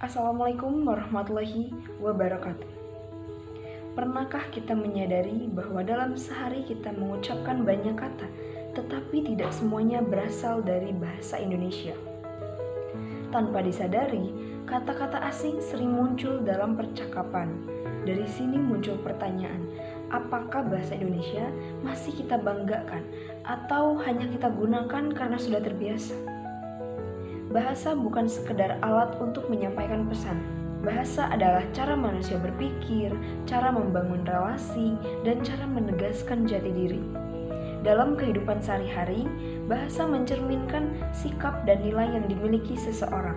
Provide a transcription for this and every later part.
Assalamualaikum warahmatullahi wabarakatuh. Pernahkah kita menyadari bahwa dalam sehari kita mengucapkan banyak kata, tetapi tidak semuanya berasal dari bahasa Indonesia? Tanpa disadari, kata-kata asing sering muncul dalam percakapan. Dari sini muncul pertanyaan, apakah bahasa Indonesia masih kita banggakan atau hanya kita gunakan karena sudah terbiasa? Bahasa bukan sekedar alat untuk menyampaikan pesan. Bahasa adalah cara manusia berpikir, cara membangun relasi, dan cara menegaskan jati diri. Dalam kehidupan sehari-hari, bahasa mencerminkan sikap dan nilai yang dimiliki seseorang.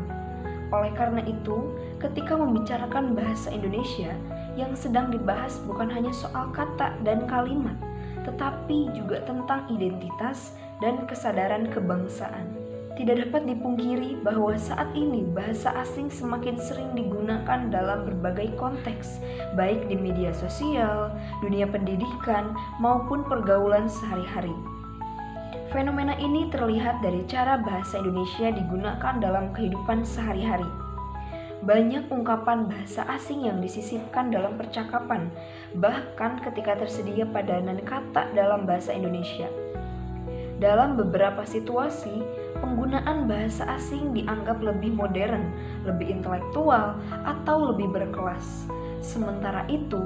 Oleh karena itu, ketika membicarakan bahasa Indonesia, yang sedang dibahas bukan hanya soal kata dan kalimat, tetapi juga tentang identitas dan kesadaran kebangsaan. Tidak dapat dipungkiri bahwa saat ini bahasa asing semakin sering digunakan dalam berbagai konteks, baik di media sosial, dunia pendidikan, maupun pergaulan sehari-hari. Fenomena ini terlihat dari cara bahasa Indonesia digunakan dalam kehidupan sehari-hari. Banyak ungkapan bahasa asing yang disisipkan dalam percakapan, bahkan ketika tersedia padanan kata dalam bahasa Indonesia. Dalam beberapa situasi, penggunaan bahasa asing dianggap lebih modern, lebih intelektual, atau lebih berkelas. Sementara itu,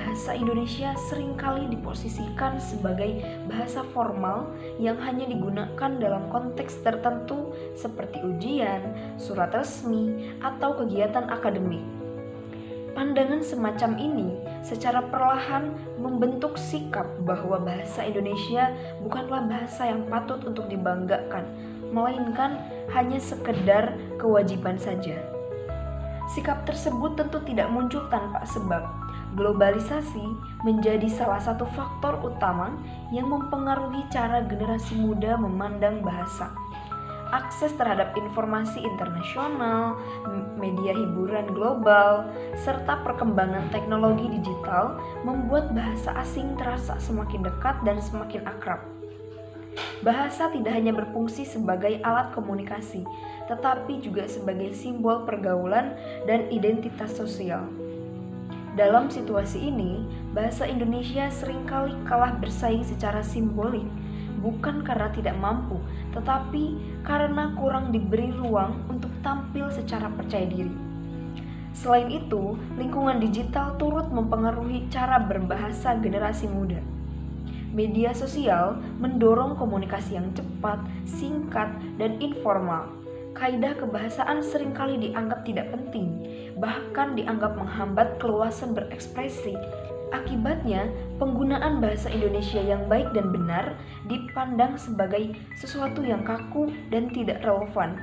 bahasa Indonesia seringkali diposisikan sebagai bahasa formal yang hanya digunakan dalam konteks tertentu seperti ujian, surat resmi, atau kegiatan akademik. Pandangan semacam ini secara perlahan membentuk sikap bahwa bahasa Indonesia bukanlah bahasa yang patut untuk dibanggakan, melainkan hanya sekedar kewajiban saja. Sikap tersebut tentu tidak muncul tanpa sebab. Globalisasi menjadi salah satu faktor utama yang mempengaruhi cara generasi muda memandang bahasa. Akses terhadap informasi internasional, media hiburan global, serta perkembangan teknologi digital membuat bahasa asing terasa semakin dekat dan semakin akrab. Bahasa tidak hanya berfungsi sebagai alat komunikasi, tetapi juga sebagai simbol pergaulan dan identitas sosial. Dalam situasi ini, bahasa Indonesia seringkali kalah bersaing secara simbolik, bukan karena tidak mampu, tetapi karena kurang diberi ruang untuk tampil secara percaya diri. Selain itu, lingkungan digital turut mempengaruhi cara berbahasa generasi muda. Media sosial mendorong komunikasi yang cepat, singkat, dan informal. Kaidah kebahasaan seringkali dianggap tidak penting, bahkan dianggap menghambat keluasan berekspresi. Akibatnya, penggunaan bahasa Indonesia yang baik dan benar dipandang sebagai sesuatu yang kaku dan tidak relevan.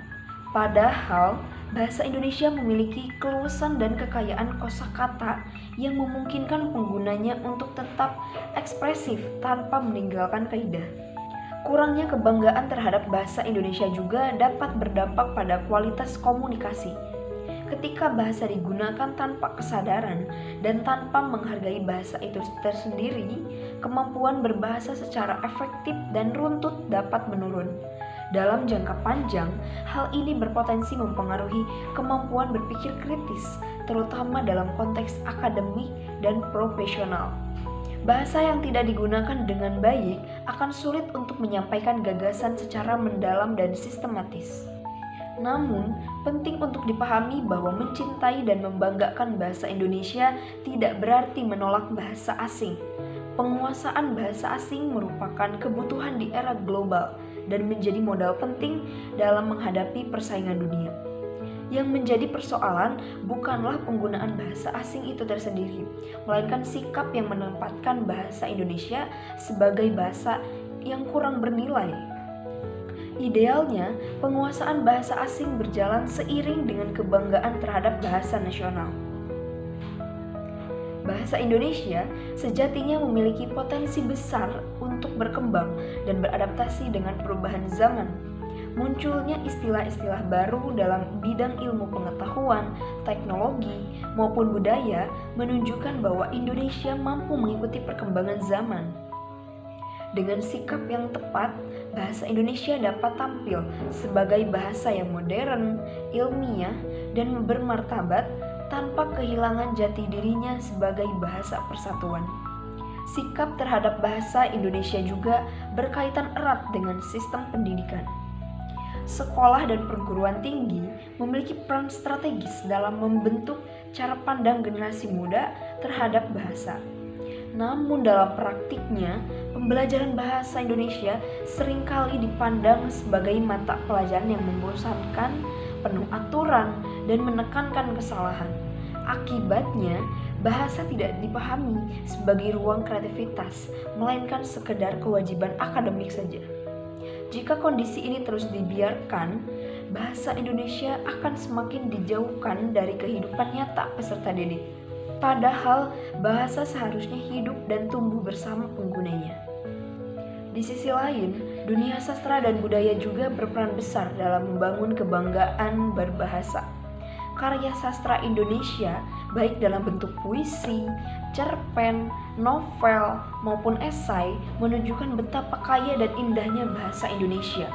Padahal, bahasa Indonesia memiliki keluasan dan kekayaan kosakata yang memungkinkan penggunanya untuk tetap ekspresif tanpa meninggalkan kaidah. Kurangnya kebanggaan terhadap bahasa Indonesia juga dapat berdampak pada kualitas komunikasi. Ketika bahasa digunakan tanpa kesadaran dan tanpa menghargai bahasa itu tersendiri, kemampuan berbahasa secara efektif dan runtut dapat menurun. Dalam jangka panjang, hal ini berpotensi mempengaruhi kemampuan berpikir kritis, terutama dalam konteks akademik dan profesional. Bahasa yang tidak digunakan dengan baik akan sulit untuk menyampaikan gagasan secara mendalam dan sistematis. Namun, penting untuk dipahami bahwa mencintai dan membanggakan bahasa Indonesia tidak berarti menolak bahasa asing. Penguasaan bahasa asing merupakan kebutuhan di era global dan menjadi modal penting dalam menghadapi persaingan dunia. Yang menjadi persoalan bukanlah penggunaan bahasa asing itu tersendiri, melainkan sikap yang menempatkan bahasa Indonesia sebagai bahasa yang kurang bernilai. Idealnya, penguasaan bahasa asing berjalan seiring dengan kebanggaan terhadap bahasa nasional. Bahasa Indonesia sejatinya memiliki potensi besar untuk berkembang dan beradaptasi dengan perubahan zaman. Munculnya istilah-istilah baru dalam bidang ilmu pengetahuan, teknologi, maupun budaya menunjukkan bahwa Indonesia mampu mengikuti perkembangan zaman. Dengan sikap yang tepat, bahasa Indonesia dapat tampil sebagai bahasa yang modern, ilmiah, dan bermartabat tanpa kehilangan jati dirinya sebagai bahasa persatuan. Sikap terhadap bahasa Indonesia juga berkaitan erat dengan sistem pendidikan. Sekolah dan perguruan tinggi memiliki peran strategis dalam membentuk cara pandang generasi muda terhadap bahasa. Namun dalam praktiknya, pembelajaran bahasa Indonesia seringkali dipandang sebagai mata pelajaran yang membosankan, penuh aturan, dan menekankan kesalahan. Akibatnya, bahasa tidak dipahami sebagai ruang kreativitas, melainkan sekedar kewajiban akademik saja. Jika kondisi ini terus dibiarkan, bahasa Indonesia akan semakin dijauhkan dari kehidupan nyata peserta didik. Padahal bahasa seharusnya hidup dan tumbuh bersama penggunanya. Di sisi lain, dunia sastra dan budaya juga berperan besar dalam membangun kebanggaan berbahasa. Karya sastra Indonesia, baik dalam bentuk puisi, cerpen, novel, maupun esai, menunjukkan betapa kaya dan indahnya bahasa Indonesia.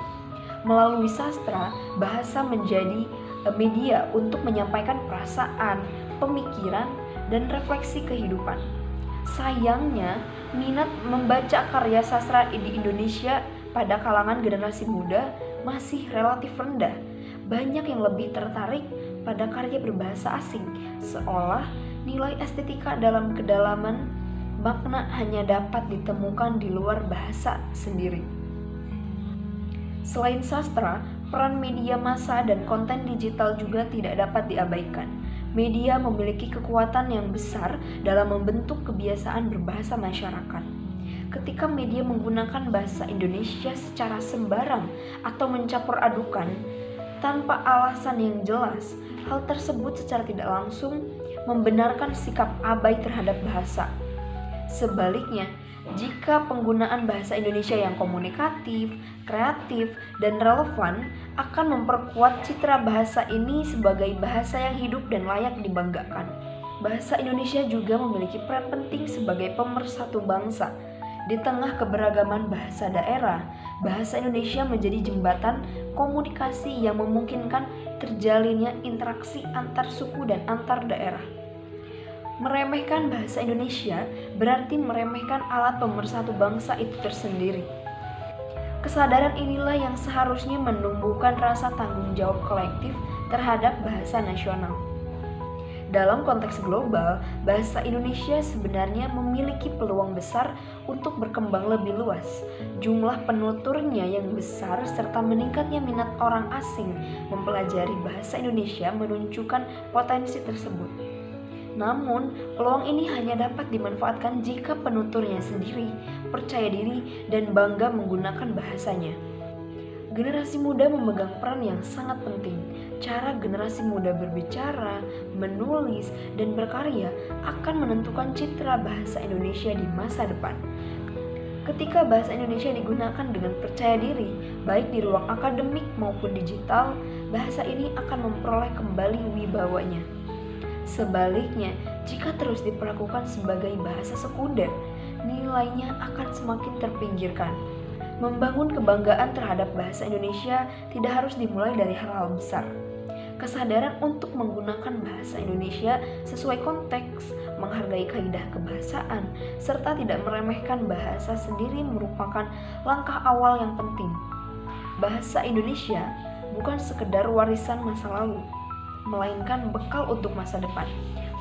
Melalui sastra, bahasa menjadi media untuk menyampaikan perasaan, pemikiran, dan refleksi kehidupan. Sayangnya, minat membaca karya sastra di Indonesia pada kalangan generasi muda masih relatif rendah. Banyak yang lebih tertarik pada karya berbahasa asing, seolah nilai estetika dalam kedalaman makna hanya dapat ditemukan di luar bahasa sendiri. Selain sastra, peran media massa dan konten digital juga tidak dapat diabaikan. Media memiliki kekuatan yang besar dalam membentuk kebiasaan berbahasa masyarakat. Ketika media menggunakan bahasa Indonesia secara sembarang atau mencampur adukan tanpa alasan yang jelas, hal tersebut secara tidak langsung membenarkan sikap abai terhadap bahasa. Sebaliknya, jika penggunaan bahasa Indonesia yang komunikatif, kreatif, dan relevan akan memperkuat citra bahasa ini sebagai bahasa yang hidup dan layak dibanggakan. Bahasa Indonesia juga memiliki peran penting sebagai pemersatu bangsa. Di tengah keberagaman bahasa daerah, bahasa Indonesia menjadi jembatan komunikasi yang memungkinkan terjalinnya interaksi antar suku dan antar daerah. Meremehkan bahasa Indonesia berarti meremehkan alat pemersatu bangsa itu tersendiri. Kesadaran inilah yang seharusnya menumbuhkan rasa tanggung jawab kolektif terhadap bahasa nasional. Dalam konteks global, bahasa Indonesia sebenarnya memiliki peluang besar untuk berkembang lebih luas. Jumlah penuturnya yang besar serta meningkatnya minat orang asing mempelajari bahasa Indonesia menunjukkan potensi tersebut. Namun, peluang ini hanya dapat dimanfaatkan jika penuturnya sendiri percaya diri dan bangga menggunakan bahasanya. Generasi muda memegang peran yang sangat penting. Cara generasi muda berbicara, menulis, dan berkarya akan menentukan citra bahasa Indonesia di masa depan. Ketika bahasa Indonesia digunakan dengan percaya diri, baik di ruang akademik maupun digital, bahasa ini akan memperoleh kembali wibawanya. Sebaliknya, jika terus diperlakukan sebagai bahasa sekunder, nilainya akan semakin terpinggirkan. Membangun kebanggaan terhadap bahasa Indonesia tidak harus dimulai dari hal-hal besar. Kesadaran untuk menggunakan bahasa Indonesia sesuai konteks, menghargai kaidah kebahasaan, serta tidak meremehkan bahasa sendiri merupakan langkah awal yang penting. Bahasa Indonesia bukan sekedar warisan masa lalu, melainkan bekal untuk masa depan.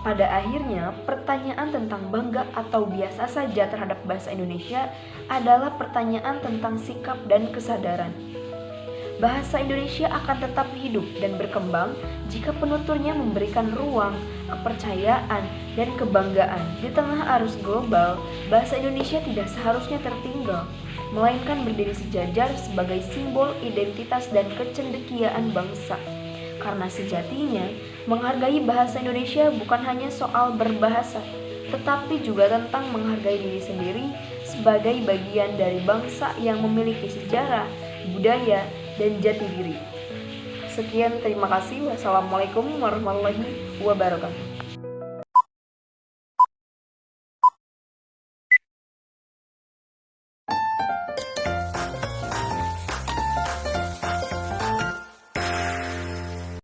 Pada akhirnya, pertanyaan tentang bangga atau biasa saja terhadap bahasa Indonesia adalah pertanyaan tentang sikap dan kesadaran. Bahasa Indonesia akan tetap hidup dan berkembang jika penuturnya memberikan ruang, kepercayaan, dan kebanggaan. Di tengah arus global, bahasa Indonesia tidak seharusnya tertinggal, melainkan berdiri sejajar sebagai simbol identitas dan kecendekiaan bangsa. Karena sejatinya, menghargai bahasa Indonesia bukan hanya soal berbahasa, tetapi juga tentang menghargai diri sendiri sebagai bagian dari bangsa yang memiliki sejarah, budaya, dan jati diri. Sekian, terima kasih. Wassalamualaikum warahmatullahi wabarakatuh.